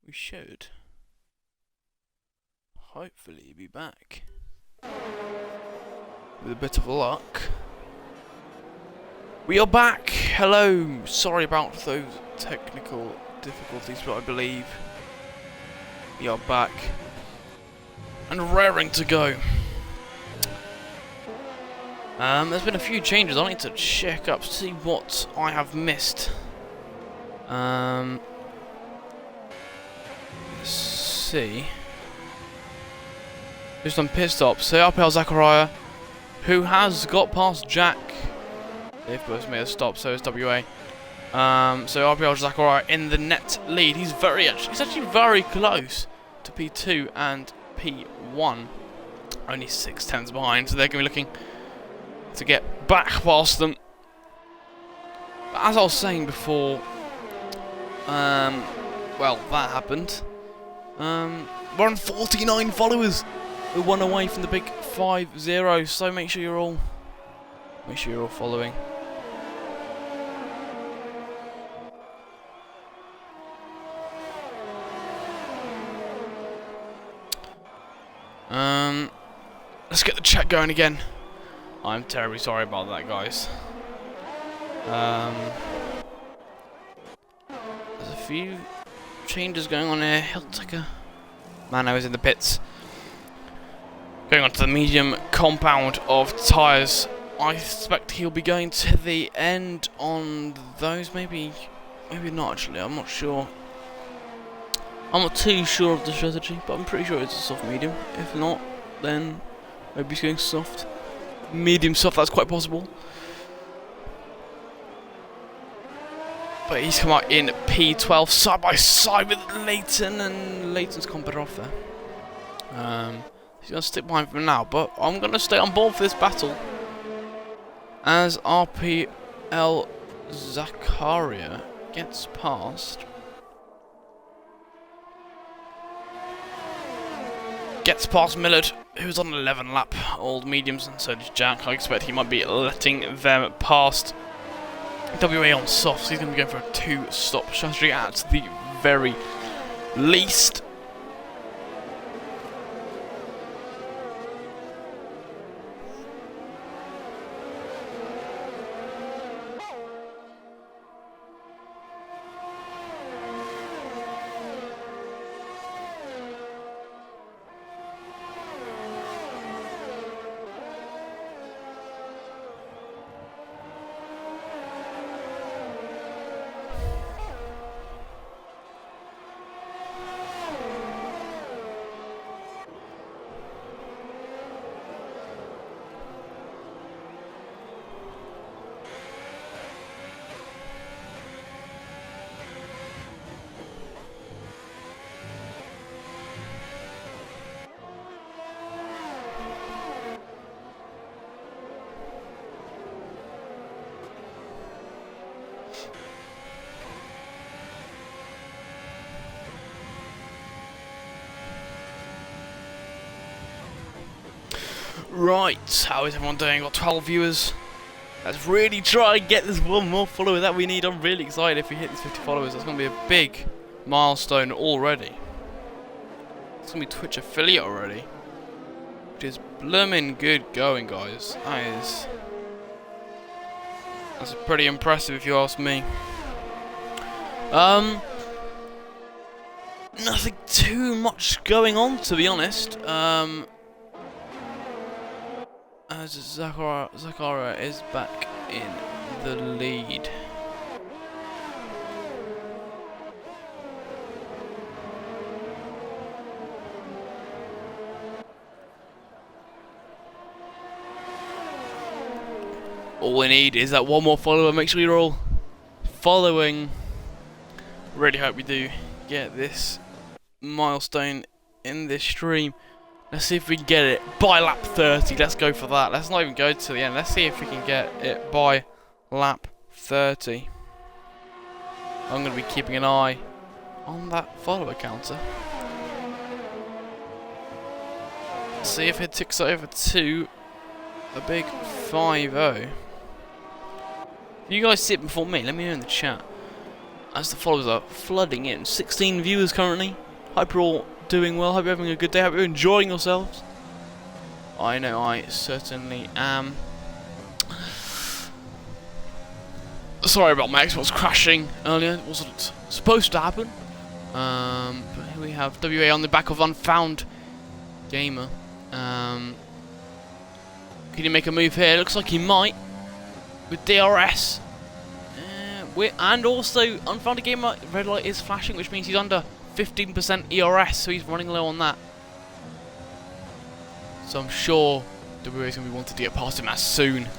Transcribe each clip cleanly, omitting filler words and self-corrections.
we should hopefully be back with a bit of luck. We are back! Hello! Sorry about those technical difficulties, but I believe we are back and raring to go. There's been a few changes. I need to check up, see what I have missed. Let's see. Just some pit stops. So RPL Zachariah, who has got past Jack. They've both made a stop, so is WA. So RPL Zachariah in the net lead. He's actually very close to P2 and P1. Only 6 tenths behind, so they're going to be looking to get back past them. But as I was saying before, well, that happened. We're on 49 followers. We're 1 away from the big 5-0. So make sure you're all following. Let's get the chat going again. I'm terribly sorry about that, guys. There's a few changes going on here. Hiltiker. Mano is in the pits. Going on to the medium compound of tyres. I suspect he'll be going to the end on those. Maybe not actually. I'm not sure. I'm not too sure of the strategy, but I'm pretty sure it's a soft medium. If not, then maybe he's going soft. Medium soft, that's quite possible. But he's come out in P12 side by side with Leighton, and Leighton's gone better off there. He's going to stick behind for now, but I'm going to stay on board for this battle. As RPL Zakaria gets past. Gets past Millard, who's on an 11 lap, old mediums, and so does Jack. I expect he might be letting them past. WA on soft, so he's going to be going for a 2-stop strategy at the very least. Right, how is everyone doing? Got 12 viewers. Let's really try and get this one more follower that we need. I'm really excited if we hit these 50 followers. That's going to be a big milestone already. It's going to be Twitch affiliate already. Which is blooming good going, guys. That's pretty impressive if you ask me. Nothing too much going on, to be honest. As Zakaria is back in the lead. All we need is that one more follower. Make sure you're all following. Really hope we do get this milestone in this stream. Let's see if we can get it by lap 30. Let's go for that. Let's not even go to the end. Let's see if we can get it by lap 30. I'm going to be keeping an eye on that follower counter. See if it ticks over to a big 5-0. You guys see it before me. Let me know in the chat. as the followers are flooding in. 16 viewers currently. Hope you're all doing well. Hope you're having a good day. Hope you're enjoying yourselves. I know I certainly am. Sorry about my Xbox crashing earlier. It wasn't supposed to happen. But here we have WA on the back of Unfound Gamer. Can he make a move here? Looks like he might with DRS. And also Unfound Gamer red light is flashing, which means he's under 15% ERS, so he's running low on that. So I'm sure WA is going to be wanting to get past him as soon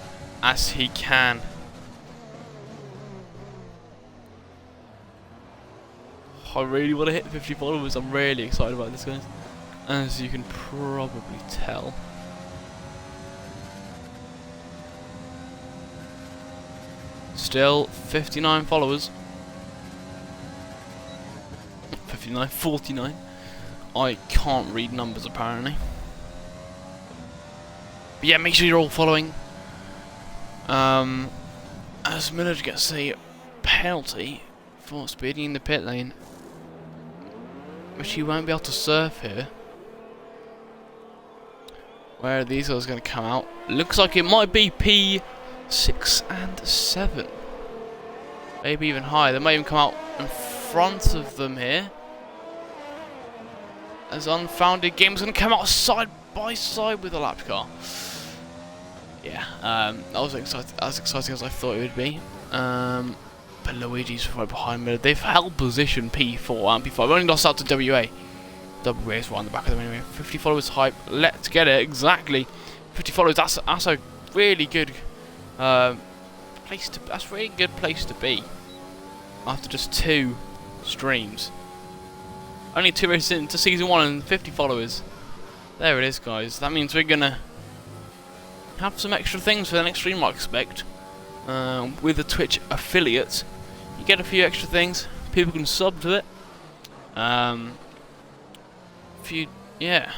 as he can. I really want to hit 50 followers. I'm really excited about this, guys, as you can probably tell. Still 59 followers. 59, 49. I can't read numbers apparently. But yeah, make sure you're all following. As Miller gets a penalty for speeding in the pit lane, which he won't be able to surf here. Where are these guys going to come out? Looks like it might be P6 and 7. Maybe even higher. They might even come out in front of them here. As Unfounded Game's going to come out side by side with the lap car. Yeah, that was as exciting as I thought it would be. But Luigi's right behind me. They've held position P4 and P5. Only lost out to WA. WA is right on the back of them anyway. 50 followers hype. Let's get it. Exactly. 50 followers. That's a really good place to. That's a really good place to be. After just 2 streams. Only 2 races into season 1 and 50 followers. There it is, guys. That means we're gonna have some extra things for the next stream, I expect. With a Twitch affiliate, you get a few extra things. People can sub to it. Yeah.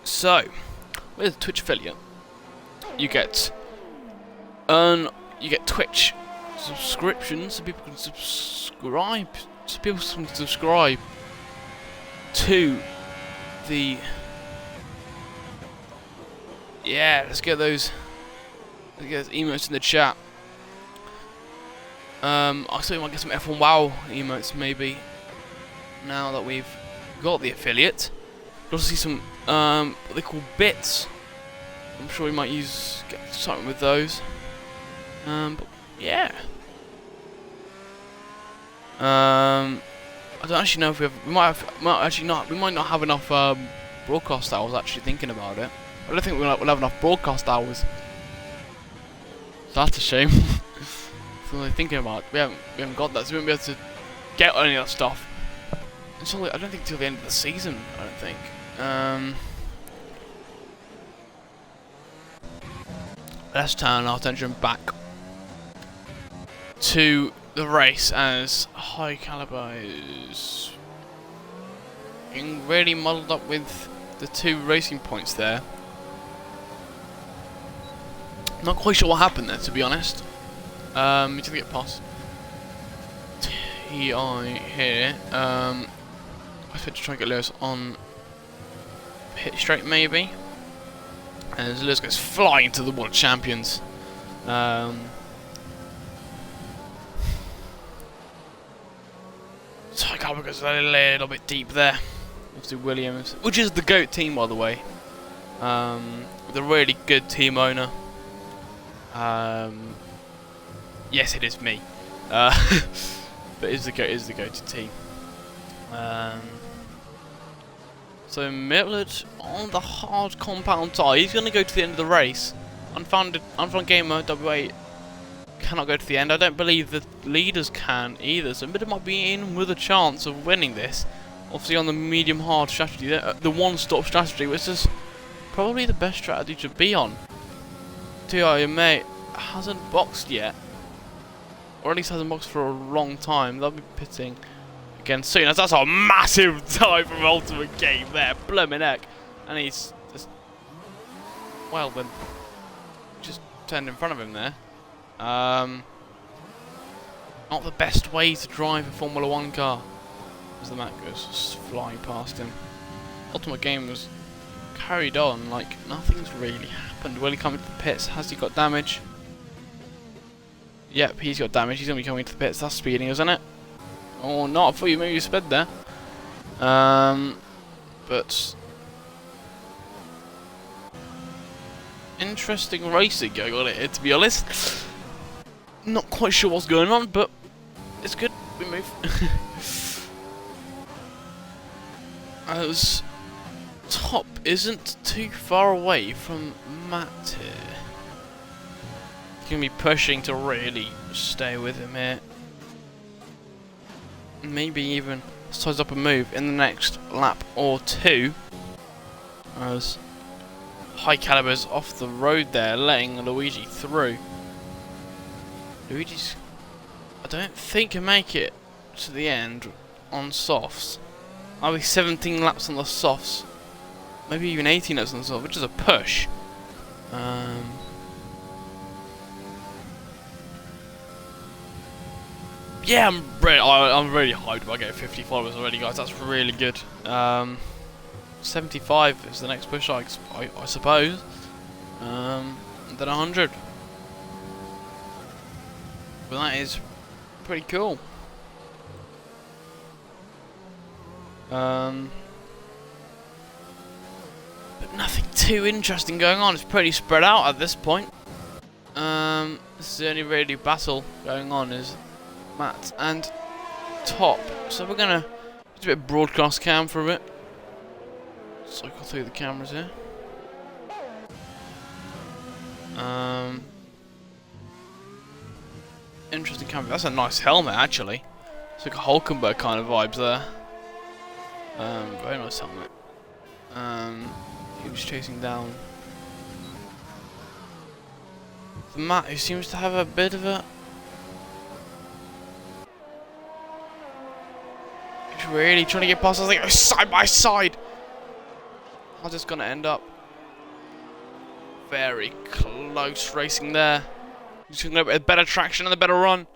So, with Twitch affiliate, you get Twitch subscriptions, so people can subscribe. To the. Yeah, let's get those emotes in the chat. I thought we might get some F1WL emotes maybe. Now that we've got the affiliate. You'll also see some what they call bits. I'm sure we might get something with those. But yeah. I don't actually know if we might not have enough broadcast hours. Actually thinking about it, I don't think we'll have enough broadcast hours. So that's a shame. So I'm thinking about we haven't got that, so we won't be able to get any of that stuff. Until I don't think till the end of the season. I don't think. Let's turn our attention back to the race as High Caliber is getting really muddled up with the 2 racing points there. Not quite sure what happened there, to be honest. Need to get past TI here. I expect to try and get Lewis on pit straight maybe. And Lewis goes flying to the world champions. So I can't goes a little bit deep there. Obviously Williams, which is the GOAT team by the way. The really good team owner. Yes, it is me. But it's the GOAT team. So Millard on the hard compound tyre. He's going to go to the end of the race. Unfound Gamer WA cannot go to the end. I don't believe the leaders can either. So Millard might be in with a chance of winning this. Obviously on the medium hard strategy, the one-stop strategy, which is probably the best strategy to be on. TIA mate hasn't boxed yet, or at least hasn't boxed for a long time. They'll be pitting again soon. That's a massive tie from Ultimate Game there, blooming heck, and he's just, well then, just turned in front of him there. Not the best way to drive a Formula 1 car, as the Mac goes just flying past him. Ultimate Game was carried on like nothing's really happened. Will he come into the pits? Has he got damage? Yep, he's got damage. He's going to be coming into the pits. That's speeding, isn't it? Oh, not. I thought you maybe you sped there. But interesting racing going on here, to be honest. Not quite sure what's going on, but it's good. We move. As Top isn't too far away from Matt here. He's going to be pushing to really stay with him here. Maybe even size up a move in the next lap or two. As High Caliber's off the road there, letting Luigi through. Luigi's, I don't think, can make it to the end on softs. I'll be 17 laps on the softs. Maybe even 18 laps on the softs, which is a push. Yeah, I'm really hyped about getting 50 followers already, guys. That's really good. 75 is the next push, I suppose. And then 100. But that is pretty cool. But nothing too interesting going on. It's pretty spread out at this point. This is the only really battle going on is Matt and Top. So we're gonna do a bit of broadcast cam for a bit. Cycle through the cameras here. Interesting camera. That's a nice helmet, actually. It's like a Hulkenberg kind of vibes there. Very nice helmet. He was chasing down the Matt, who seems to have a bit of a... He's really trying to get past us, like side by side. How's this gonna end up? Very close racing there. He's gonna get a better traction and a better run.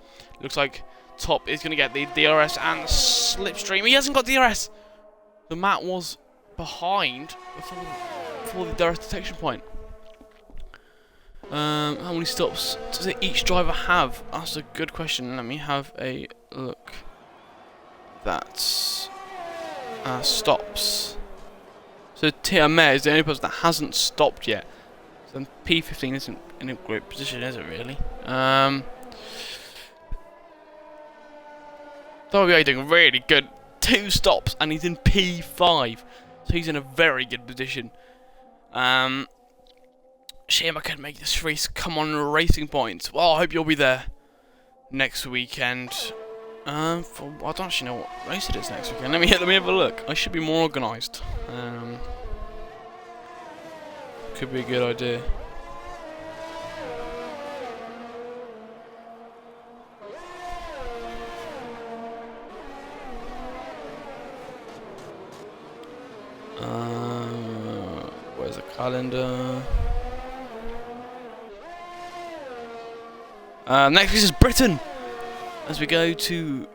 Looks like Top is gonna get the DRS and the slipstream. He hasn't got DRS. The Matt was behind before the DRS detection point. How many stops does each driver have? That's a good question. Let me have a look. That's stops. So Tia is the only person that hasn't stopped yet. So P15 isn't in a great position, is it really? WA doing really good. 2 stops and he's in P5. So he's in a very good position. Shame I couldn't make this race come on Racing Point. Well, I hope you'll be there next weekend. I don't actually know what race it is next weekend. Let me have a look. I should be more organised. Could be a good idea. Where's the calendar? Next week is Britain. As we go to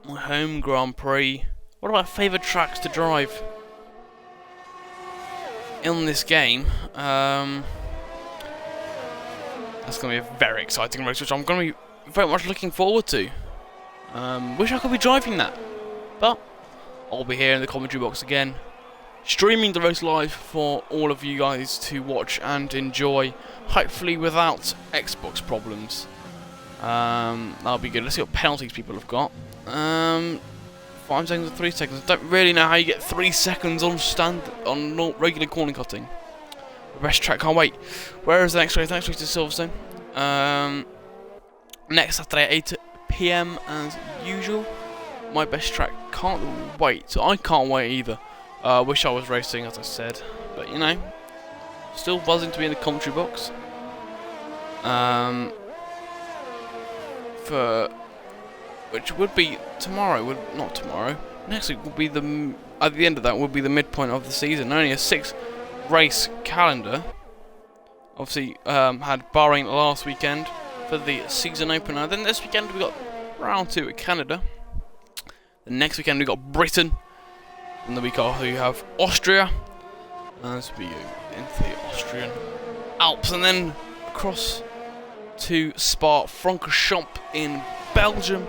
my home Grand Prix. One of my favourite tracks to drive in this game. That's going to be a very exciting race, which I'm going to be very much looking forward to. Wish I could be driving that, but I'll be here in the commentary box again, streaming the race live for all of you guys to watch and enjoy, hopefully without Xbox problems. That'll be good. Let's see what penalties people have got. 5 seconds and 3 seconds. I don't really know how you get 3 seconds on regular corner cutting. The best track, can't wait. Where is the next race? The next race is Silverstone. Next Saturday at 8 PM as usual. My best track, can't wait. So I can't wait either. Wish I was racing, as I said, but you know, still buzzing to be in the commentary box. For which would be tomorrow, not tomorrow. Next week will be at the end of that would be the midpoint of the season. Only a 6-race calendar. Obviously, had Bahrain last weekend for the season opener. Then this weekend we got round 2 at Canada. The next weekend we got Britain. And the week after you have Austria. As we go into the Austrian Alps, and then across to Spa-Francorchamps in Belgium.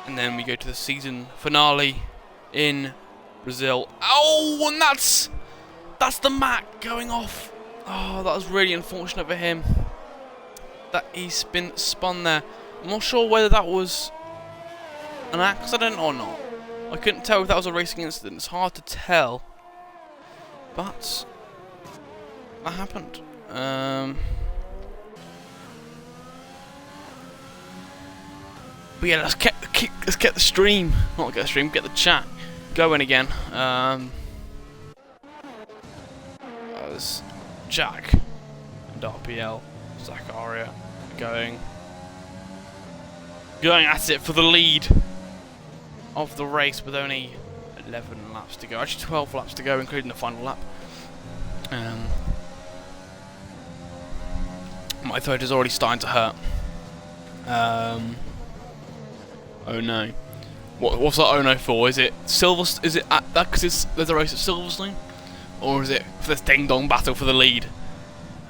And then we go to the season finale in Brazil. Oh, and that's the Mac going off. Oh, that was really unfortunate for him. That he's been spun there. I'm not sure whether that was an accident or not. I couldn't tell if that was a racing incident. It's hard to tell. But that happened. But yeah, let's get the stream. Not get the stream, get the chat going again. As Jack and RPL, Zakaria going at it for the lead of the race with only 11 laps to go. Actually 12 laps to go, including the final lap. My throat is already starting to hurt. Oh no. What's that oh no for? Is it Silverstone? Is it at that because there's a race at Silverstone? Or is it for this ding dong battle for the lead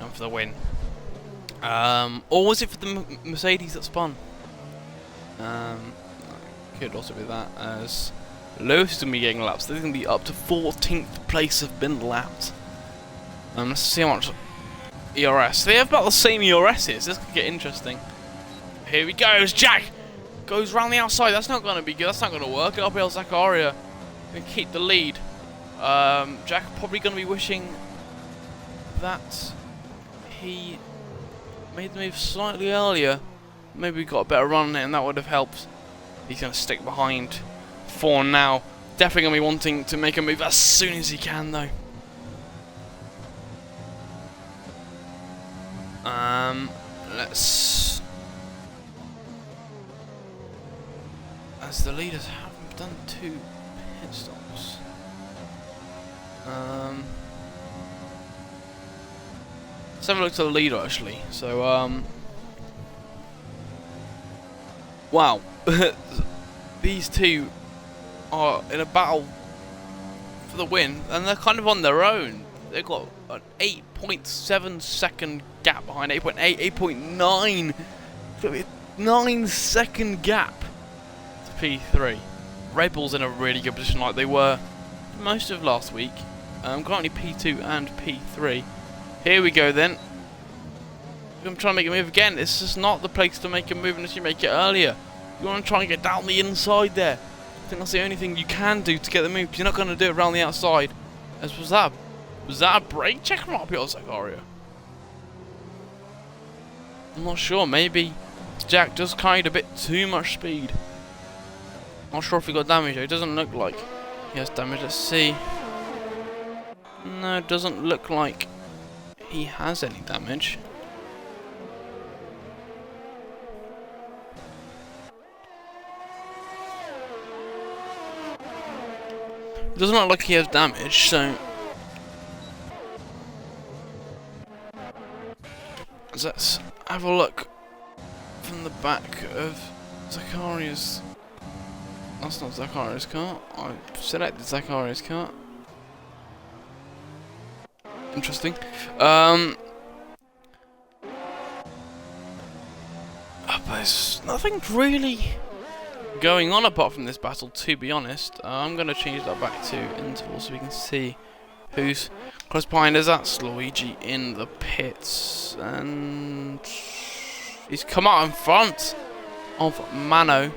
and for the win? Or was it for the Mercedes that spun? Could also be that, as Lewis is going to be getting laps. They're going to be up to 14th place have been lapped. Let's see how much ERS. They have about the same ERSs. This could get interesting. Here we go. As Jack goes round the outside. That's not going to be good. That's not going to work. RPL Zakaria can keep the lead. Jack probably going to be wishing that he made the move slightly earlier. Maybe we got a better run on it, and that would have helped. He's going to stick behind for now. Definitely going to be wanting to make a move as soon as he can, though. Let's... As the leaders have done 2 pit stops. Let's have a look to the leader, actually. So, wow. These two are in a battle for the win, and they're kind of on their own. They've got an 8.7 second gap behind 8.8, 8.9. It's going to be a 9-second gap to P3. Red Bull's in a really good position like they were most of last week. Currently P2 and P3. Here we go then. I'm trying to make a move again. This is not the place to make a move unless you make it earlier. You want to try and get down the inside there. I think that's the only thing you can do to get the move, because you're not going to do it around the outside. As was that a brake check from RPL Zakaria? I'm not sure. Maybe Jack just carried a bit too much speed. Not sure if he got damage. It doesn't look like he has damage. Let's see. No, it doesn't look like he has any damage. It doesn't look like he has damage, so let's have a look from the back of Zakaria's. That's not Zakaria's car. I selected Zakaria's car. Interesting. But there's nothing really going on apart from this battle, to be honest. I'm going to change that back to interval so we can see who's close behind us. That's Luigi in the pits, and he's come out in front of Mano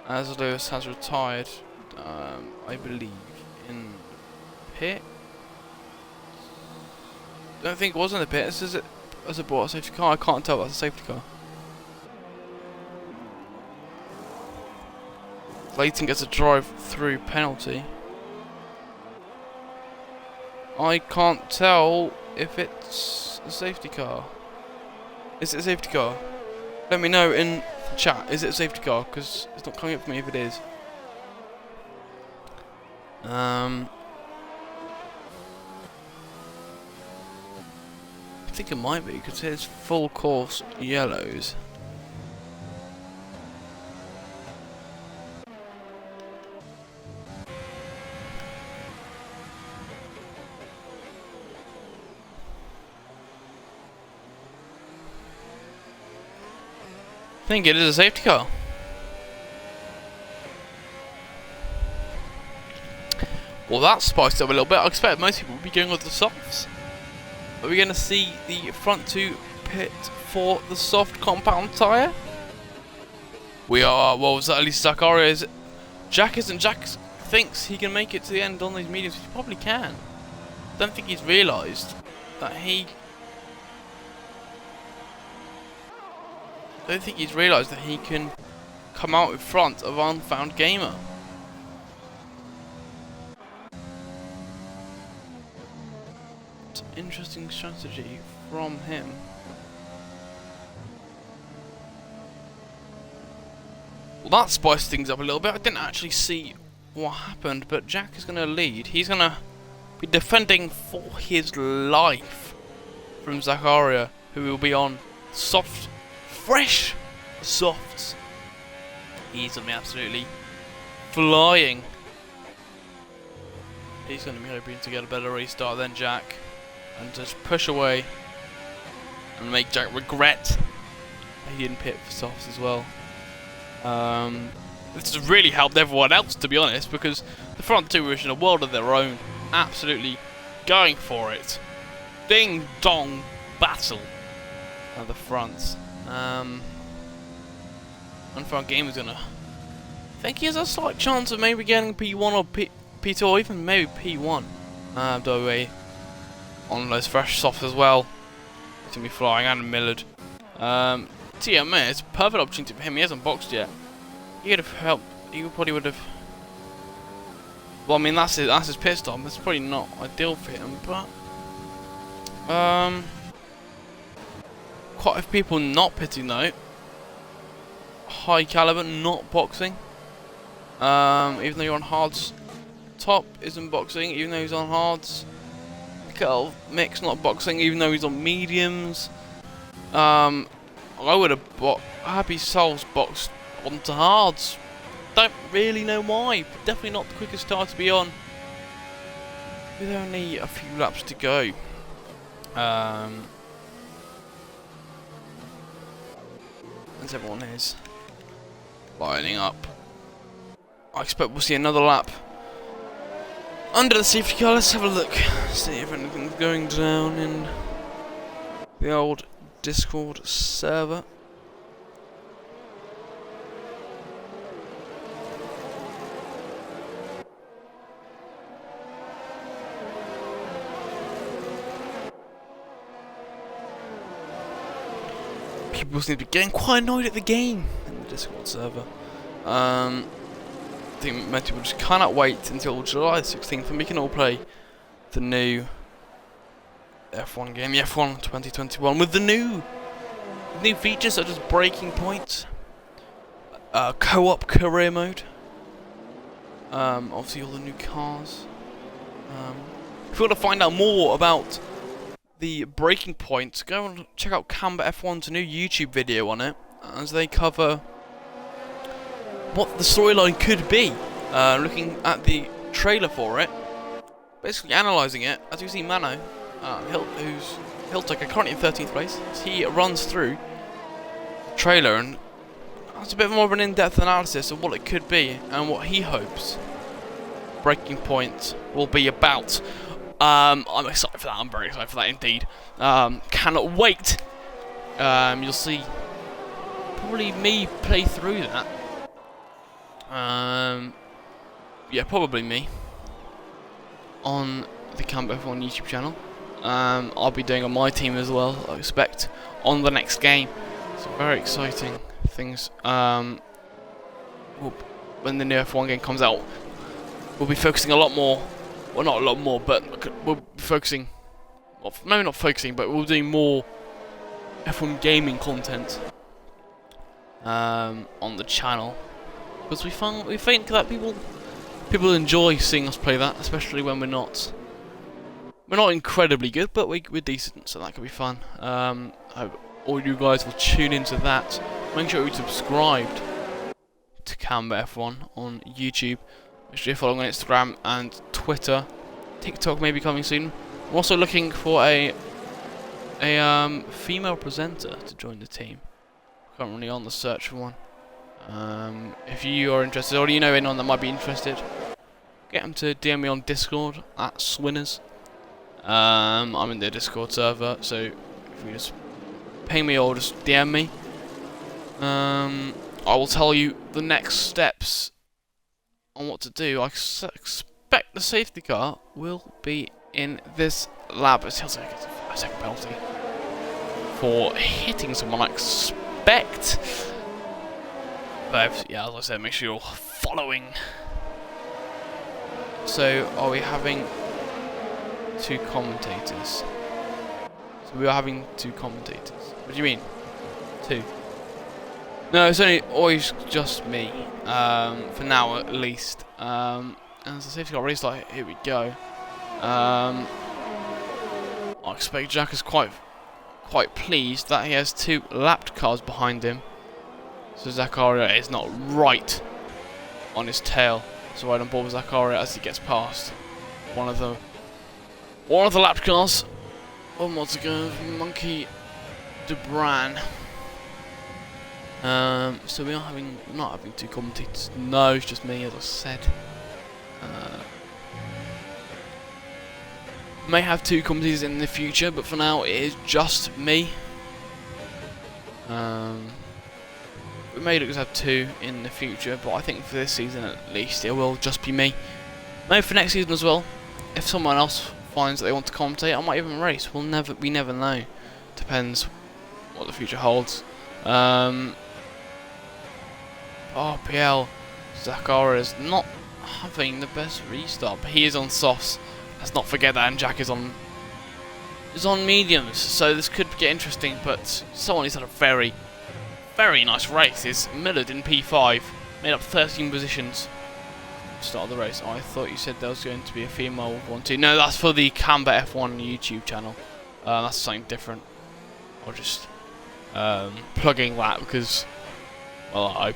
as Lewis has retired, I believe, in the pit. I don't think it was in the pits. Is it as it brought a safety car? I can't tell. That's a safety car. Leighton gets a drive-through penalty. I can't tell if it's a safety car. Is it a safety car? Let me know in the chat. Is it a safety car? Because it's not coming up for me if it is. I think it might be because it's full course yellows. I think it is a safety car. Well, that's spiced up a little bit. I expect most people will be going with the softs. Are we going to see the front two pit for the soft compound tyre? We are. Well, at least Zakaria is. Jack isn't. Jack thinks he can make it to the end on these mediums. He probably can. I don't think he's realised that he. I don't think he's realised that he can come out in front of Unfound Gamer. It's an interesting strategy from him. Well, that spiced things up a little bit. I didn't actually see what happened, but Jack is going to lead. He's going to be defending for his life from Zakaria, who will be on soft, fresh softs. He's going to be absolutely flying. He's going to be hoping to get a better restart than Jack and just push away and make Jack regret that he didn't pit for softs as well. This has really helped everyone else, to be honest, because the front two were in a world of their own, absolutely going for it. Ding dong battle at the front. Unfound Game is gonna. I think he has a slight chance of maybe getting P1 or P2 or even maybe P1. WA on those fresh softs as well. He's gonna be flying and Millard. So yeah, man, it's a perfect opportunity for him. He hasn't boxed yet. He could have helped. He probably would have. Well, I mean that's his pit stop. That's probably not ideal for him, but quite a few people not pitting though. High caliber, not boxing. Even though you're on hards, top isn't boxing. Even though he's on hards, Kettle Mix not boxing. Even though he's on mediums. I would have Happy Souls boxed onto hards. Don't really know why. Definitely not the quickest tire to be on. With only a few laps to go. As everyone is lining up. I expect we'll see another lap under the safety car. Let's have a look. See if anything's going down in the old Discord server. People seem to be getting quite annoyed at the game in the Discord server. I think most people just cannot wait until July 16th and we can all play the new F1 game, the F1 2021, with the new features such as braking points, co-op career mode, obviously all the new cars. If you want to find out more about the braking points, go and check out Camber F1's new YouTube video on it, as they cover what the storyline could be, looking at the trailer for it, basically analysing it. As you see, Mano, who's Hiltucker, currently in 13th place, he runs through the trailer and has a bit more of an in-depth analysis of what it could be and what he hopes Breaking Point will be about. I'm excited for that. I'm very excited for that indeed. Cannot wait. You'll see probably me play through that. Yeah, probably me on the Camp F1 YouTube channel. I'll be doing on my team as well, I expect, on the next game. So very exciting things. When the new F1 game comes out, we'll be focusing a lot more. Well, not a lot more, but we'll be focusing. Well, maybe not focusing, but we'll do more F1 gaming content on the channel, because we think that people enjoy seeing us play that, especially when we're not incredibly good, but we're decent, so that could be fun. I hope all you guys will tune into that. Make sure you're subscribed to Camber F1 on YouTube. Make sure you're following on Instagram and Twitter. TikTok may be coming soon. I'm also looking for a female presenter to join the team. Currently on the search for one. If you are interested, or you know anyone that might be interested, get them to DM me on Discord at Swinners. I'm in the Discord server, so if you just ping me or just DM me, I will tell you the next steps on what to do. I expect the safety car will be in this lap. It sounds like it's a second penalty for hitting someone, I expect. But yeah, as I said, make sure you're following. So, are we having two commentators? So we are having two commentators. What do you mean? Two? No, it's only always just me. For now, at least. And as the safety car race light, here we go. I expect Jack is quite pleased that he has two lapped cars behind him. So Zakaria is not right on his tail. So right on board with Zakaria as he gets past one of the lapped cars. One more to go, Monkey DeBran. So we are not having two commentators. No, it's just me, as I said. May have two commentators in the future, but for now it is just me. We may look to have two in the future, but I think for this season at least it will just be me. Maybe for next season as well. If someone else finds that they want to commentate, I might even race. We never know. Depends what the future holds. RPL Zakaria is not having the best restart, but he is on softs. Let's not forget that, and Jack is on mediums, so this could get interesting. But someone who's had a very nice race is Millard in P5, made up 13 positions. Start of the race. Oh, I thought you said there was going to be a female with 1-2. No, that's for the Camber F1 YouTube channel. That's something different. Or just plugging that because, well,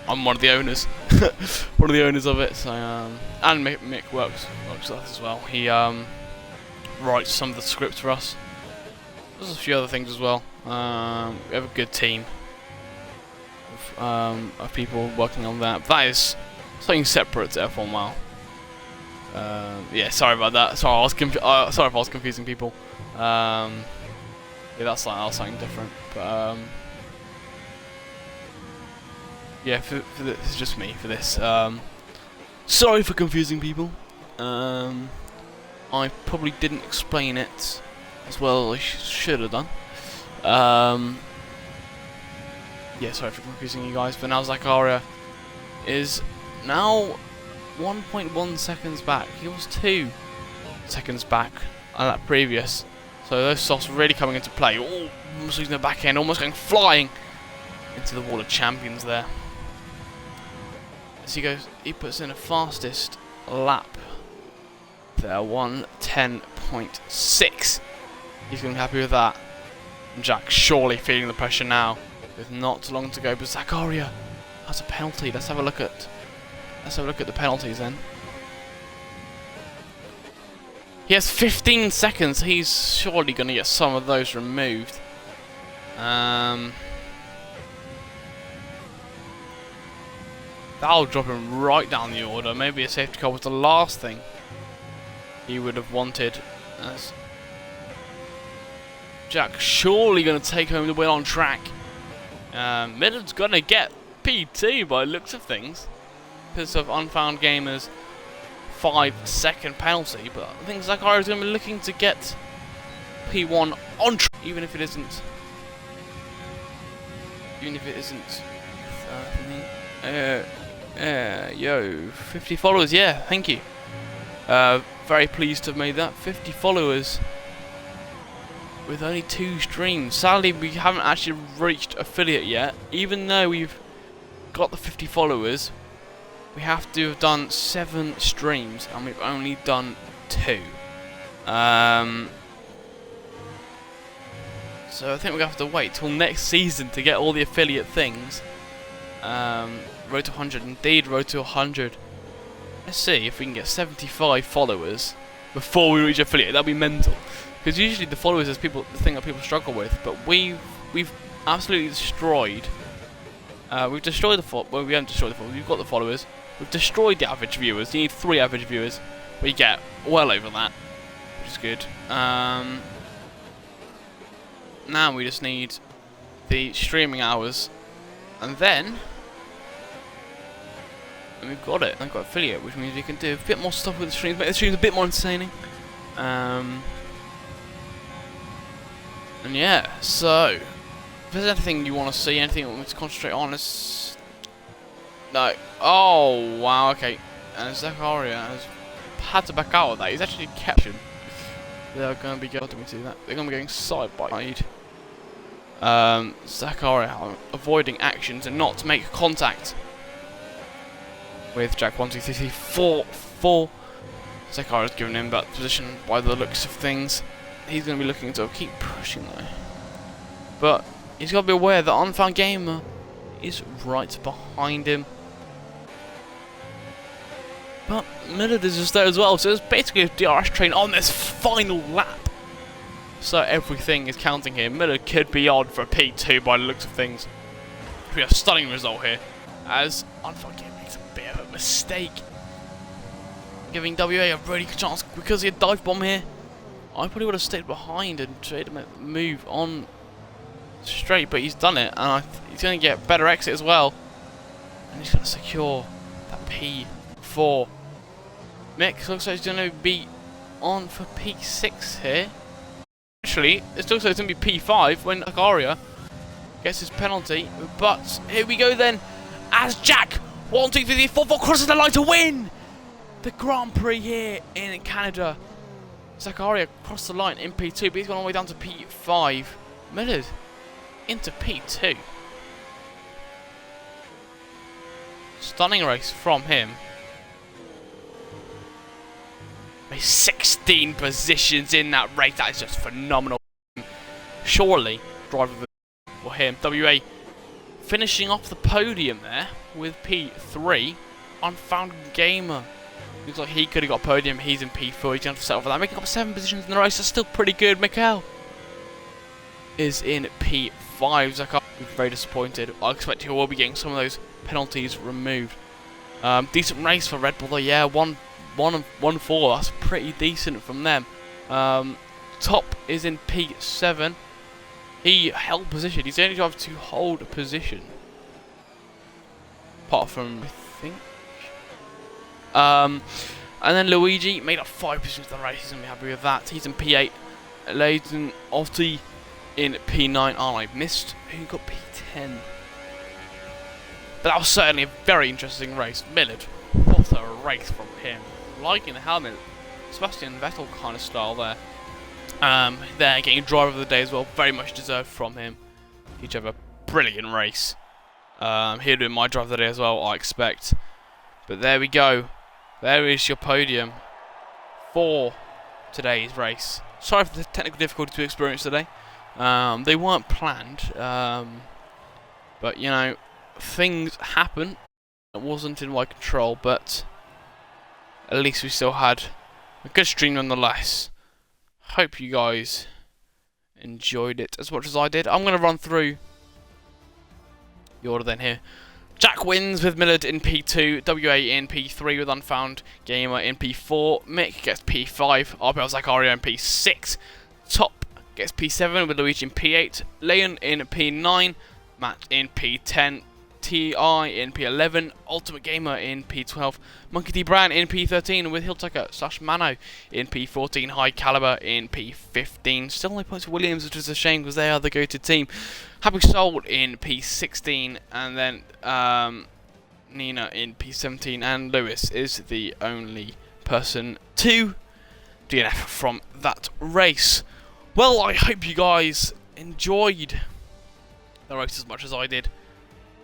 I'm one of the owners, one of the owners of it. So and Mick works with us as well. He writes some of the scripts for us. There's a few other things as well. We have a good team of people working on that. But that is something separate to F1WL. Yeah, sorry about that. Sorry, sorry if I was confusing people. Yeah, that's something different. But yeah, for this, it's just me for this. Sorry for confusing people. I probably didn't explain it as well as I should have done. Yeah, sorry for confusing you guys. But now Zakaria is now 1.1 seconds back. He was 2 seconds back on that previous. So those softs really coming into play. Oh, almost losing the back end, almost going flying into the wall of champions there. As he puts in a fastest lap there, 1:10.6. He's going to be happy with that. And Jack surely feeling the pressure now, with not long to go. But Zakaria has a penalty. Let's have a look at the penalties then. He has 15 seconds. He's surely going to get some of those removed. That'll drop him right down the order. Maybe a safety car was the last thing he would have wanted. As Jack surely going to take home the win on track. Millard's going to get P2 by looks of things because of Unfound Gamers' 5-second penalty, but I think Zakaria is going to be looking to get P1 on track, even if it isn't. Yo, 50 followers, yeah, thank you. Very pleased to have made that. 50 followers with only 2 streams. Sadly, we haven't actually reached affiliate yet. Even though we've got the 50 followers, we have to have done 7 streams, and we've only done 2. So I think we're going to have to wait till next season to get all the affiliate things. Road to 100, indeed, road to 100. Let's see if we can get 75 followers before we reach affiliate. That'll be mental. Because usually the followers is the thing that people struggle with. But we've absolutely destroyed. We've destroyed the followers. Well, we haven't destroyed the followers. We've got the followers. We've destroyed the average viewers. You need 3 average viewers. We get well over that, which is good. Now we just need the streaming hours, and then we've got it. I've got affiliate, which means we can do a bit more stuff with the streams, make the streams a bit more entertaining. And yeah, so if there's anything you want to see, anything you want me to concentrate on, no. Oh wow, okay. And Zakaria has had to back out of that. He's actually captured. They're going to be going to that. They're going to be going side by side. Zakaria avoiding actions and not to make contact with Jack 1, 2, 3, 3, 4, 4. Zakaria's given him that position by the looks of things. He's going to be looking to keep pushing though. But he's got to be aware that Unfound Gamer is right behind him. But Millard is just there as well, so it's basically a DRS train on this final lap. So everything is counting here. Millard could be on for a P2 by the looks of things. We have a stunning result here, as Unfound Gamer makes a bit of a mistake, giving WA a really good chance because he had dive bomb here. I probably would have stayed behind and tried to move on straight, but he's done it, and he's going to get better exit as well, and he's going to secure that P4. Mick looks like he's going to be on for P6 here. Actually, it looks like it's going to be P5 when Zakaria gets his penalty. But here we go then, as Jack 1, 2, 3, 4, 4 crosses the line to win the Grand Prix here in Canada. Zakaria crossed the line in P2, but he's gone all the way down to P5. Millard into P2. Stunning race from him. 16 positions in that race. That is just phenomenal. Surely, driver for him. WA finishing off the podium there with P3. Unfound Gamer. Looks like he could have got podium. He's in P4. He's going to have to settle for that. Making up 7 positions in the race. That's still pretty good. Mikhail is in P5. Zakar is very disappointed. I expect he will be getting some of those penalties removed. Decent race for Red Bull though. Yeah, 1-4. That's pretty decent from them. Top is in P7. He held position. He's the only driver to hold a position, apart from I think. And then Luigi made up 5 positions in the race. He's gonna be happy with that. He's in P8. Leighton Ofty in P9. Oh, I missed. Who got P10? But that was certainly a very interesting race. Millard, what a race from him. Liking the helmet, Sebastian Vettel kind of style there. There, getting driver of the day as well, very much deserved from him. Each have a brilliant race. He'll do my driver of the day as well, I expect. But there we go. There is your podium for today's race. Sorry for the technical difficulties we experienced today. They weren't planned, but you know, things happen. It wasn't in my control, but at least we still had a good stream nonetheless. Hope you guys enjoyed it as much as I did. I'm going to run through the order then here. Jack wins with Millard in P2, WA in P3 with Unfound Gamer in P4, Mick gets P5, RPL Zakaria in P6, Top gets P7 with Luigi in P8, Leon in P9, Matt in P10, TI in P11, Ultimate Gamer in P12, Monkey D. Brand in P13 with Hilltucker / Mano in P14, High Caliber in P15. Still only points for Williams, which is a shame because they are the go-to team. Happy Soul in P16, and then Nina in P17, and Lewis is the only person to DNF from that race. Well, I hope you guys enjoyed the race as much as I did.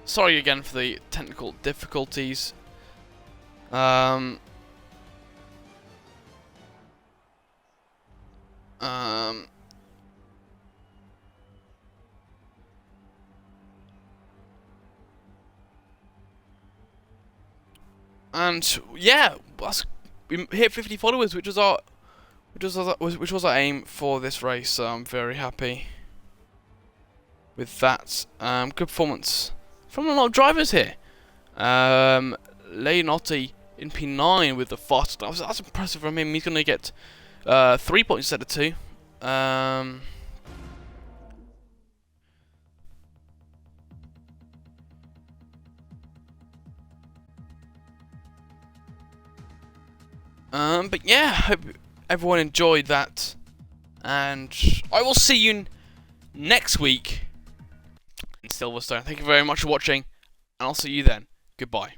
Sorry again for the technical difficulties. And yeah, we hit 50 followers, which was our aim for this race. So I'm very happy with that. Good performance from a lot of drivers here. Leonotti in P9 with the fastest. That's impressive from him. He's going to get 3 points instead of 2. But yeah, hope everyone enjoyed that, and I will see you next week in Silverstone. Thank you very much for watching, and I'll see you then. Goodbye.